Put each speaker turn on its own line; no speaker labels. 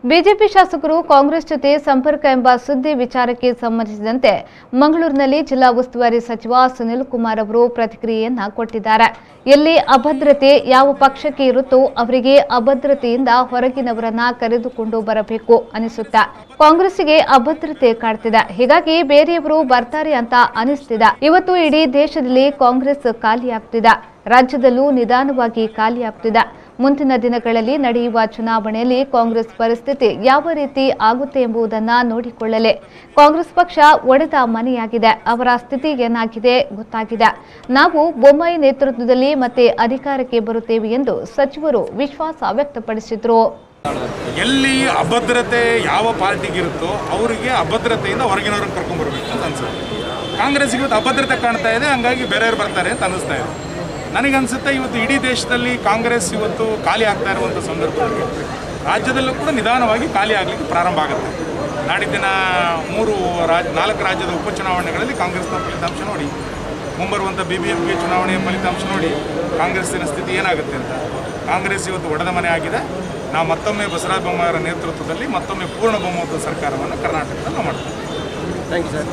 BJP ಶಾಸಕರು ಕಾಂಗ್ರೆಸ್ ಜೊತೆ ಸಂಪರ್ಕ ಎಂಬ ಸುದ್ದಿ ವಿಚಾರಕ್ಕೆ ಸಂಬಂಧಿಸಿದಂತೆ ಮಂಗಳೂರಿನಲ್ಲಿ ಜಿಲ್ಲಾ ಉಸ್ತುವಾರಿ ಸಚಿವ ಸುನಿಲ್ ಕುಮಾರ್ ಅವರು ಪ್ರತಿಕ್ರಿಯೆಯನ್ನ ಕೊಟ್ಟಿದ್ದಾರೆ. ಎಲ್ಲಿ ಅಭದ್ರತೆ ಯಾವ ಪಕ್ಷಕ್ಕೆ ಇರುತ್ತೋ ಅವರಿಗೆ ಅಭದ್ರತೆಯಿಂದ ಹೊರಗಿನವರನ್ನ ಕರೆದುಕೊಂಡು ಬರಬೇಕು ಅನಿಸುತ್ತಾ ಕಾಂಗ್ರೆಸ್ಸಿಗೆ ಅಭದ್ರತೆ ಕಾಡ್ತಿದೆ. ಹೀಗಾಗಿ ಬೇರೆಯವರು ಬರ್ತಾರೆ ಅಂತ ಅನಿಸ್ತಿದೆ. ಇವತ್ತು ಇಡೀ ದೇಶದಲ್ಲಿ ಕಾಂಗ್ರೆಸ್ ಖಾಲಿಯಾಗ್ತಿದೆ. ರಾಜ್ಯದಲ್ಲೂ ನಿಧಾನವಾಗಿ ಖಾಲಿಯಾಗ್ತಿದೆ. ಮುಂದಿನ ದಿನಗಳಲ್ಲಿ ನಡೆಯುವ ಚುನಾವಣೆಯಲ್ಲಿ ಕಾಂಗ್ರೆಸ್ ಪರಿಸ್ಥಿತಿ ಯಾವ ರೀತಿ ಆಗುತ್ತೆ ಎಂಬುದನ್ನು ನೋಡಿಕೊಳ್ಳಲೆ. ಕಾಂಗ್ರೆಸ್ ಪಕ್ಷ ಒಡೆದ ಮನೆಯಾಗಿದೆ. ಅವರ ಸ್ಥಿತಿ ಏನಾಗಿದೆ ಗೊತ್ತಾಗಿದೆ. ನಾವು ಬೊಮ್ಮಾಯಿ ನೇತೃತ್ವದಲ್ಲಿ ಮತ್ತೆ ಅಧಿಕಾರಕ್ಕೆ ಬರುತ್ತೇವೆ ಎಂದು ಸಚಿವರು ವಿಶ್ವಾಸ ವ್ಯಕ್ತಪಡಿಸಿದರು.
ಎಲ್ಲಿ ಅಭದ್ರತೆ ಯಾವ ಪಾರ್ಟಿಗಿರುತ್ತೋ ಅವರಿಗೆ ಅಭದ್ರತೆಯಿಂದ ಹೊರಗಿನವ್ರನ್ನ ಕರ್ಕೊಂಡು ಬರಬೇಕು ಅಂತ ಅನ್ಸುತ್ತೆ. ಕಾಂಗ್ರೆಸ್ಗೆ ಇವತ್ತು ಅಭದ್ರತೆ ಕಾಣ್ತಾ ಇದೆ, ಹಂಗಾಗಿ ಬೇರೆಯವ್ರು ಬರ್ತಾರೆ ಅಂತ ಅನ್ನಿಸ್ತಾ ಇದೆ. ನನಗನ್ಸುತ್ತೆ ಇವತ್ತು ಇಡೀ ದೇಶದಲ್ಲಿ ಕಾಂಗ್ರೆಸ್ ಇವತ್ತು ಖಾಲಿ ಆಗ್ತಾ ಇರುವಂಥ ಸಂದರ್ಭದಲ್ಲಿ ರಾಜ್ಯದಲ್ಲೂ ಕೂಡ ನಿಧಾನವಾಗಿ ಖಾಲಿ ಆಗಲಿಕ್ಕೆ ಪ್ರಾರಂಭ ಆಗುತ್ತೆ. ನಾಡಿದ್ದಿನ 4 ರಾಜ್ಯದ ಉಪಚುನಾವಣೆಗಳಲ್ಲಿ ಕಾಂಗ್ರೆಸ್ನ ಫಲಿತಾಂಶ ನೋಡಿ, ಮುಂಬರುವಂಥ BBMP ಚುನಾವಣೆಯ ಫಲಿತಾಂಶ ನೋಡಿ ಕಾಂಗ್ರೆಸ್ಸಿನ ಸ್ಥಿತಿ ಏನಾಗುತ್ತೆ ಅಂತ. ಕಾಂಗ್ರೆಸ್ ಇವತ್ತು ಒಡೆದ ಮನೆ ಆಗಿದೆ. ನಾವು ಮತ್ತೊಮ್ಮೆ ಬಸವರಾಜ ಬೊಮ್ಮಾಯಿಯವರ ನೇತೃತ್ವದಲ್ಲಿ ಮತ್ತೊಮ್ಮೆ ಪೂರ್ಣ ಬಹುಮತದ ಸರ್ಕಾರವನ್ನು ಕರ್ನಾಟಕದಲ್ಲಿ ನಾವು ಮಾಡ್ತೀವಿ.
Thank you sir.